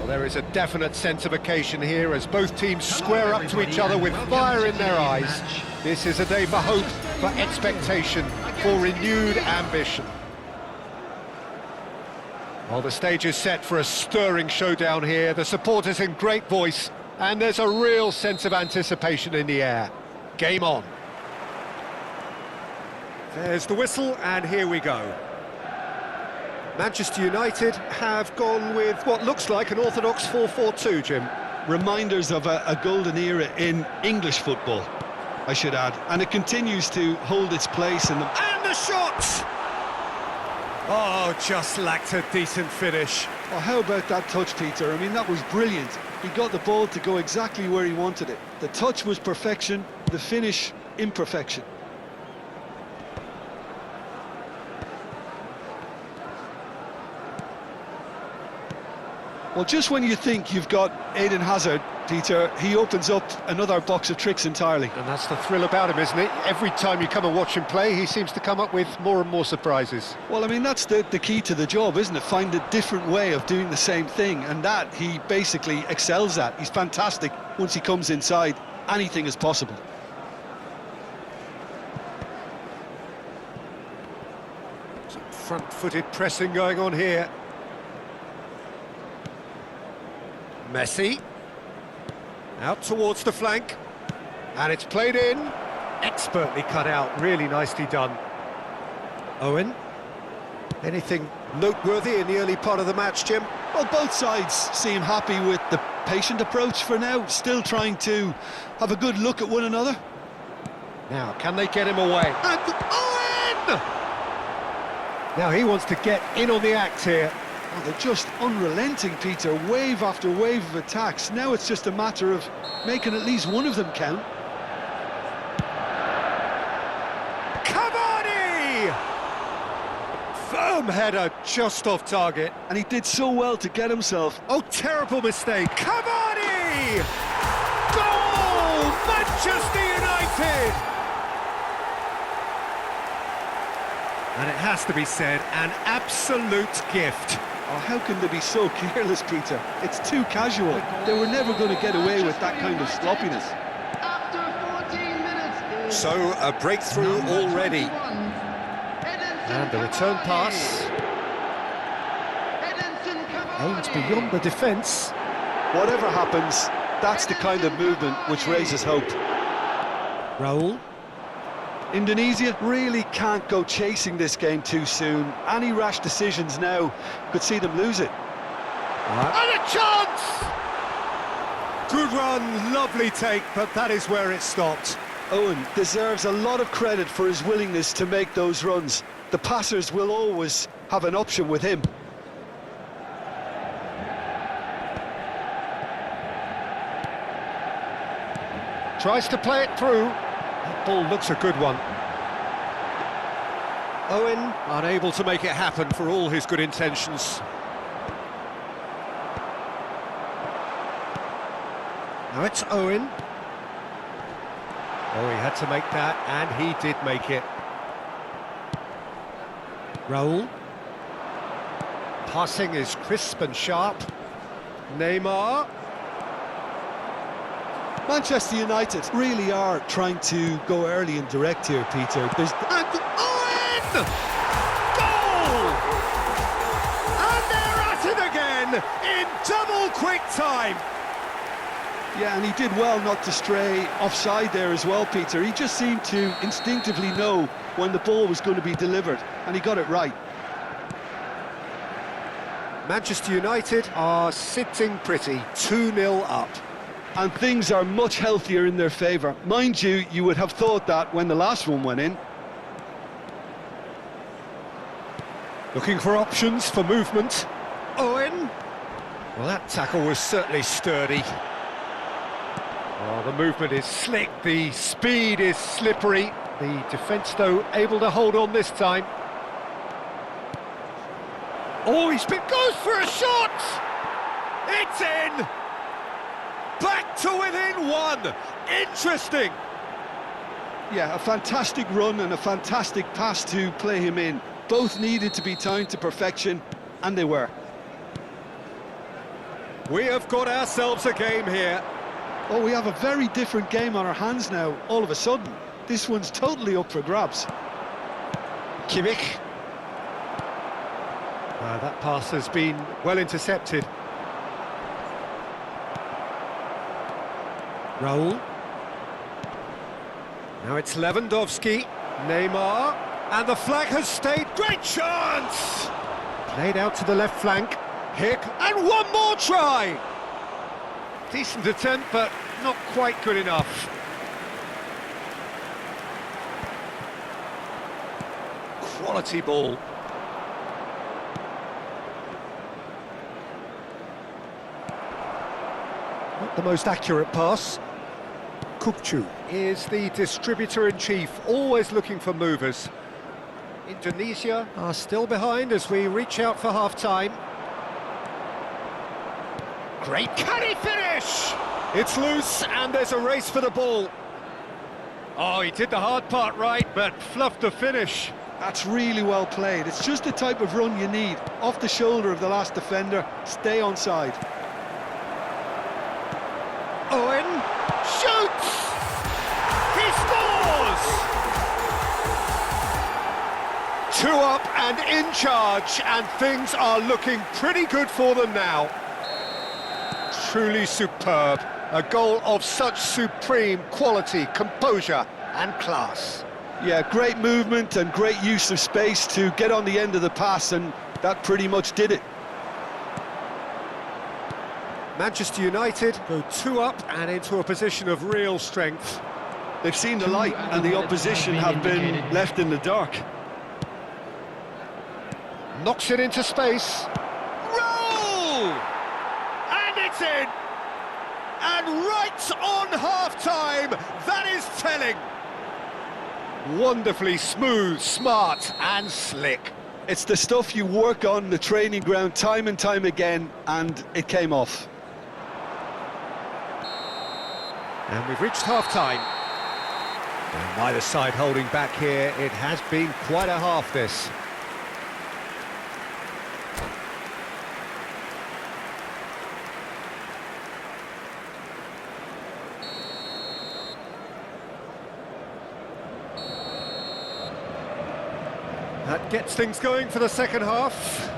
Well, there is a definite sense of occasion here as both teams square up to each other with fire in their eyes. This is a day for hope, for expectation, for renewed ambition. Well, the stage is set for a stirring showdown here. The supporters in great voice, and there's a real sense of anticipation in the air. Game on. There's the whistle, and here we go. Manchester United have gone with what looks like an orthodox 4-4-2, Jim. Reminders of a golden era in English football, I should add. And it continues to hold its place in the... And the shot! Oh, just lacked a decent finish. Well, how about that touch, Peter? I mean, that was brilliant. He got the ball to go exactly where he wanted it. The touch was perfection, the finish, imperfection. Well, just when you think you've got Eden Hazard, Peter, he opens up another box of tricks entirely. And that's the thrill about him, isn't it? Every time you come and watch him play, he seems to come up with more and more surprises. Well, I mean, that's the key to the job, isn't it? Find a different way of doing the same thing, and that he basically excels at. He's fantastic. Once he comes inside, anything is possible. Some front-footed pressing going on here. Messi, out towards the flank, and it's played in, expertly cut out, really nicely done. Owen, anything noteworthy in the early part of the match, Jim? Well, both sides seem happy with the patient approach for now, still trying to have a good look at one another. Now, can they get him away? And Owen! Now he wants to get in on the act here. Oh, they're just unrelenting, Peter, wave after wave of attacks. Now it's just a matter of making at least one of them count. Cavani! Firm header, just off target. And he did so well to get himself. Oh, terrible mistake. Cavani! Goal! Manchester United! And it has to be said, an absolute gift. Oh, how can they be so careless, Peter? It's too casual. They were never going to get away with that kind of sloppiness. After 14 minutes. So, a breakthrough already. And the return pass. Aimed beyond the defence. Whatever happens, that's the kind of movement which raises hope. Raul. Indonesia really can't go chasing this game too soon. Any rash decisions now could see them lose it. And a chance! Good run, lovely take, but that is where it stopped. Owen deserves a lot of credit for his willingness to make those runs. The passers will always have an option with him. Tries to play it through. That ball looks a good one. Owen unable to make it happen for all his good intentions. Now it's Owen. Oh, he had to make that, and he did make it. Raul. Passing is crisp and sharp. Neymar. Manchester United really are trying to go early and direct here, Peter. And Owen! Goal! And they're at it again in double quick time. Yeah, and he did well not to stray offside there as well, Peter. He just seemed to instinctively know when the ball was going to be delivered, and he got it right. Manchester United are sitting pretty, 2-0 up. And things are much healthier in their favour. Mind you, you would have thought that when the last one went in. Looking for options for movement. Owen. Well, that tackle was certainly sturdy. Oh, the movement is slick, the speed is slippery. The defence, though, able to hold on this time. Oh, goes for a shot! It's in! Back to within one! Interesting! Yeah, a fantastic run and a fantastic pass to play him in. Both needed to be timed to perfection, and they were. We have got ourselves a game here. Oh, we have a very different game on our hands now, all of a sudden. This one's totally up for grabs. Kimmich. That pass has been well intercepted. Raul. Now it's Lewandowski. Neymar. And the flag has stayed. Great chance! Played out to the left flank. Hick. And one more try! Decent attempt, but not quite good enough. Quality ball. Not the most accurate pass. Kupchu is the distributor-in-chief, always looking for movers. Indonesia are still behind as we reach out for half-time. Great, can he finish? It's loose and there's a race for the ball. Oh, he did the hard part right, but fluffed the finish. That's really well played. It's just the type of run you need. Off the shoulder of the last defender, stay onside. Owen shoots! He scores! 2 up and in charge, and things are looking pretty good for them now. Truly superb. A goal of such supreme quality, composure and class. Yeah, great movement and great use of space to get on the end of the pass, and that pretty much did it. Manchester United go 2 up and into a position of real strength. They've seen the light and the opposition have been left in the dark. Knocks it into space. Roll! And it's in! And right on half-time, that is telling. Wonderfully smooth, smart and slick. It's the stuff you work on the training ground time and time again, and it came off. And we've reached half-time. And neither side holding back here. It has been quite a half, this. That gets things going for the second half.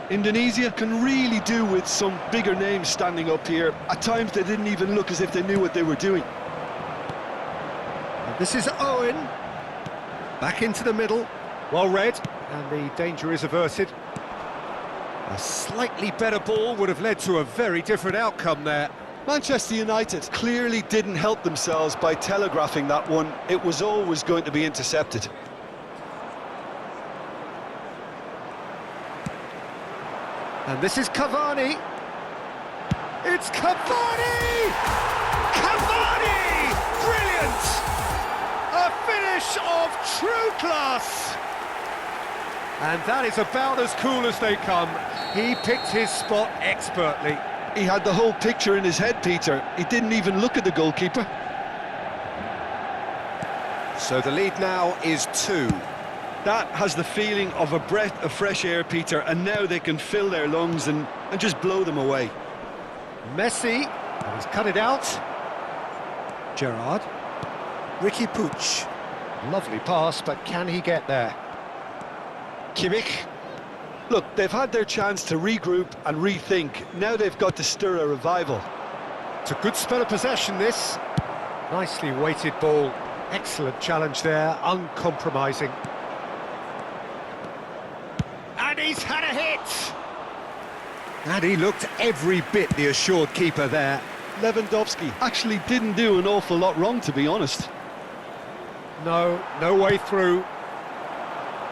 Indonesia can really do with some bigger names standing up here. At times they didn't even look as if they knew what they were doing. And this is Owen. Back into the middle. Well read. And the danger is averted. A slightly better ball would have led to a very different outcome there. Manchester United clearly didn't help themselves by telegraphing that one. It was always going to be intercepted. And this is Cavani. It's Cavani! Cavani! Brilliant! A finish of true class. And that is about as cool as they come. He picked his spot expertly. He had the whole picture in his head, Peter. He didn't even look at the goalkeeper. So the lead now is 2. That has the feeling of a breath of fresh air, Peter, and now they can fill their lungs and just blow them away. Messi, and he's cut it out. Gerrard. Ricky Puig. Lovely pass, but can he get there? Kimmich. Look, they've had their chance to regroup and rethink. Now they've got to stir a revival. It's a good spell of possession, this. Nicely weighted ball. Excellent challenge there, uncompromising. And he's had a hit! And he looked every bit the assured keeper there. Lewandowski actually didn't do an awful lot wrong, to be honest. No way through.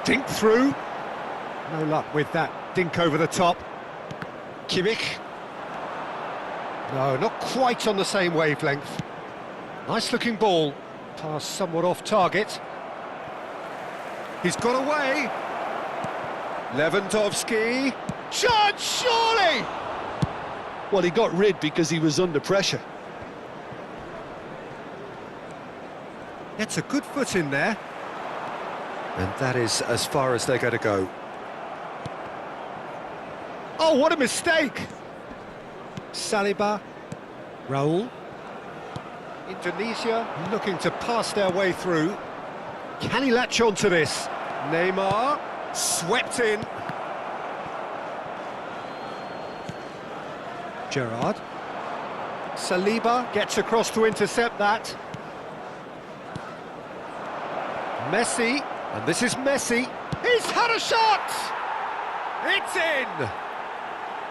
Dink through. No luck with that dink over the top. Kimmich. No, not quite on the same wavelength. Nice looking ball. Pass somewhat off target. He's got away. Lewandowski. Chance, surely! Well, he got rid because he was under pressure. Gets a good foot in there. And that is as far as they're going to go. Oh, what a mistake! Saliba. Raul. Indonesia looking to pass their way through. Can he latch on to this? Neymar. Swept in. Gerrard. Saliba gets across to intercept that. Messi, and this is Messi. He's had a shot! It's in!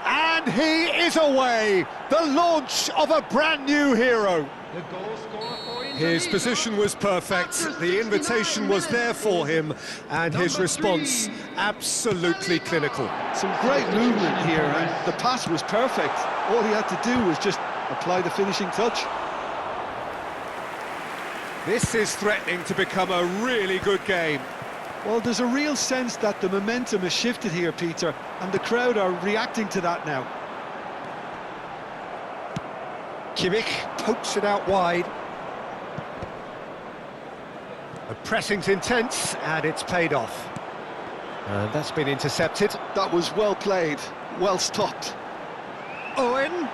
And he is away! The launch of a brand new hero. The goal scorer for His Indonesia. position was perfect, the invitation was there for him, and his response absolutely clinical. Some great movement here, and the pass was perfect. All he had to do was just apply the finishing touch. This is threatening to become a really good game. Well, there's a real sense that the momentum has shifted here, Peter, and the crowd are reacting to that now. Kimmich pokes it out wide. The pressing's intense, and it's paid off. And that's been intercepted. That was well played, well stopped. Owen.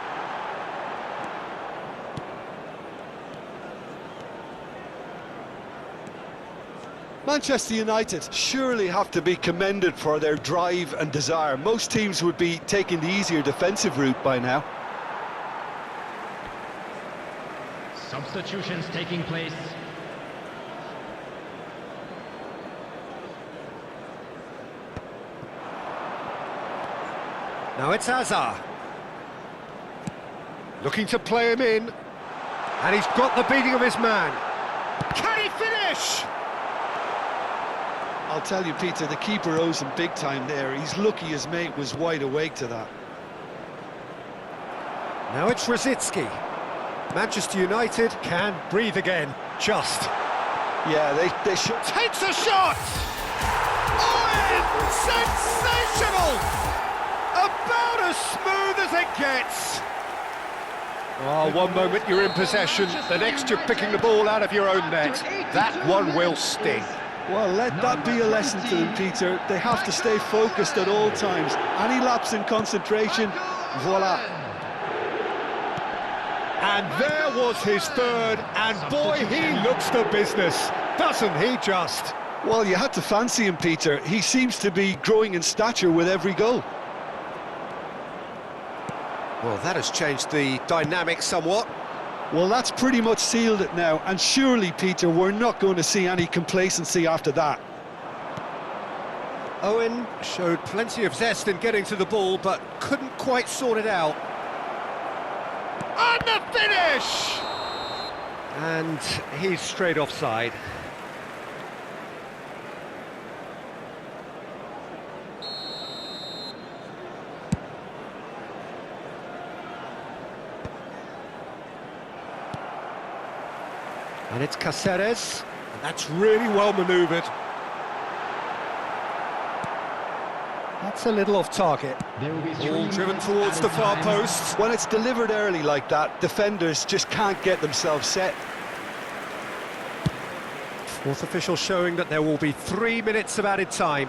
Manchester United surely have to be commended for their drive and desire. Most teams would be taking the easier defensive route by now. Substitutions taking place. Now it's Hazard. Looking to play him in. And he's got the beating of his man. Can he finish? I'll tell you, Peter, the keeper owes him big time there. He's lucky his mate was wide awake to that. Now it's Rosicki. Manchester United can breathe again. Just. Yeah, they should. Takes a shot! Owen! Sensational! About as smooth as it gets. Oh, one moment you're in possession, the next you're picking the ball out of your own net. That one will sting. Well, let that be a lesson to them, Peter. They have to stay focused at all times. Any lapse in concentration, voila. And there was his third, and boy, he looks the business, doesn't he just? Well, you had to fancy him, Peter. He seems to be growing in stature with every goal. Well, that has changed the dynamic somewhat. Well, that's pretty much sealed it now, and surely, Peter, we're not going to see any complacency after that. Owen showed plenty of zest in getting to the ball, but couldn't quite sort it out. And the finish! And he's straight offside. And it's Cáceres, and that's really well manoeuvred. That's a little off target. All driven towards the far post. When it's delivered early like that, defenders just can't get themselves set. Fourth official showing that there will be 3 minutes of added time.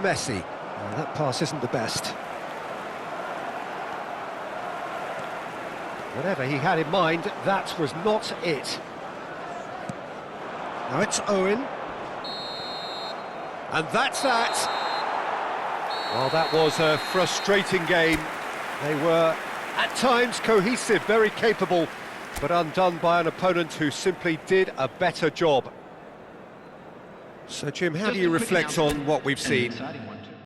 Messi. Oh, that pass isn't the best. Whatever he had in mind, that was not it. Now it's Owen. And that's that. Well, that was a frustrating game. They were, at times, cohesive, very capable, but undone by an opponent who simply did a better job. So, Jim, how do you reflect on what we've seen?